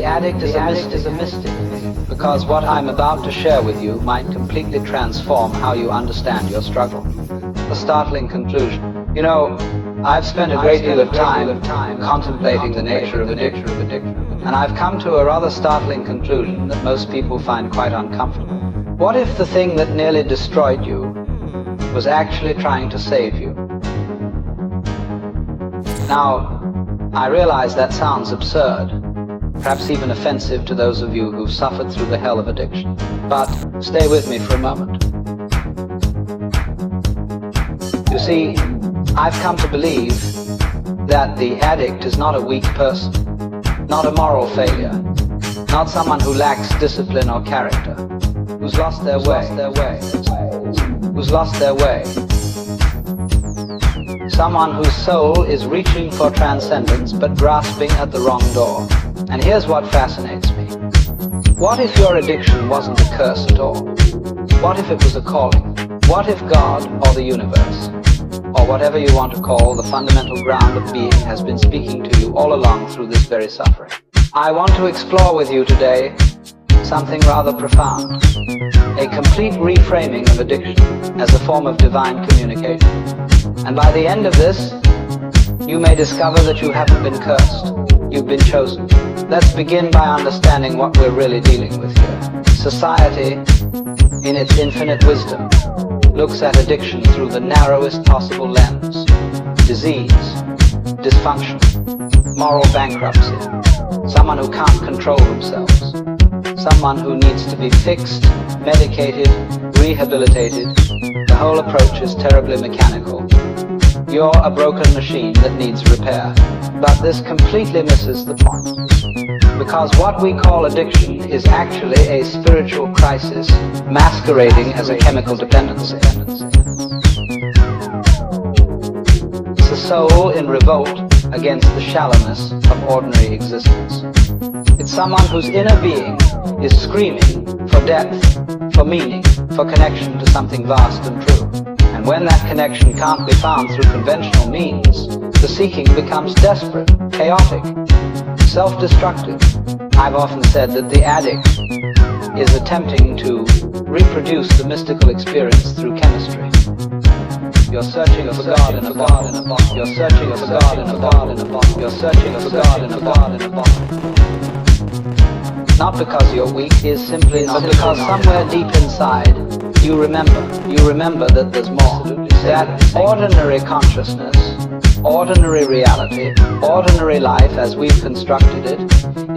addict is a mystic, because what I'm about to share with you might completely transform how you understand your struggle. A startling conclusion. You know, I've spent a great deal of time contemplating the nature of addiction, and I've come to a rather startling conclusion that most people find quite uncomfortable. What if the thing that nearly destroyed you was actually trying to save you? Now, I realize that sounds absurd, perhaps even offensive to those of you who've suffered through the hell of addiction. But stay with me for a moment. You see, I've come to believe that the addict is not a weak person, not a moral failure, not someone who lacks discipline or character, who's lost their way, who's lost their way. Someone whose soul is reaching for transcendence but grasping at the wrong door. And here's what fascinates me. What if your addiction wasn't a curse at all? What if it was a calling? What if God or the universe, or whatever you want to call the fundamental ground of being, has been speaking to you all along through this very suffering? I want to explore with you today something rather profound. A complete reframing of addiction as a form of divine communication. And by the end of this, you may discover that you haven't been cursed. You've been chosen. Let's begin by understanding what we're really dealing with here. Society, in its infinite wisdom, looks at addiction through the narrowest possible lens. Disease, dysfunction, moral bankruptcy, someone who can't control themselves, someone who needs to be fixed, medicated, rehabilitated. The whole approach is terribly mechanical. You're a broken machine that needs repair. But this completely misses the point. Because what we call addiction is actually a spiritual crisis masquerading as a chemical dependency. It's a soul in revolt against the shallowness of ordinary existence. It's someone whose inner being is screaming for depth, for meaning, for connection to something vast and true. And when that connection can't be found through conventional means, the seeking becomes desperate, chaotic, self-destructive. I've often said that the addict is attempting to reproduce the mystical experience through chemistry. You're searching for God in a bottle. You're searching for God in a bottle. You're searching for God in a bottle. Not because you're weak, is simply not, but because somewhere deep inside you remember that there's more. That ordinary consciousness, ordinary reality, ordinary life as we've constructed it,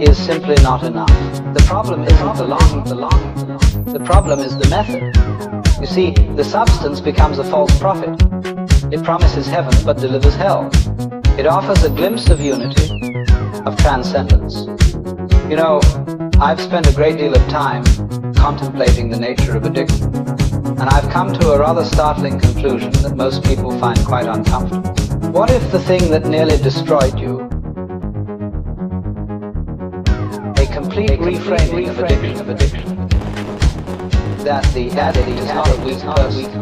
is simply not enough. The problem isn't the longing. The problem is the method. You see, the substance becomes a false prophet. It promises heaven but delivers hell. It offers a glimpse of unity, of transcendence. You know, I've spent a great deal of time contemplating the nature of addiction, and I've come to a rather startling conclusion that most people find quite uncomfortable. What if the thing that nearly destroyed you, a complete reframing of addiction, that the addict is not a weak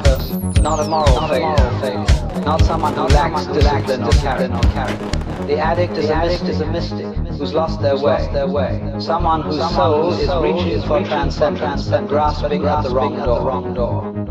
person, not a moral failure, not someone who lacks discipline or character. The addict is a mystic who's lost their way, someone whose soul is reaching for transcendence and grasping at the wrong door.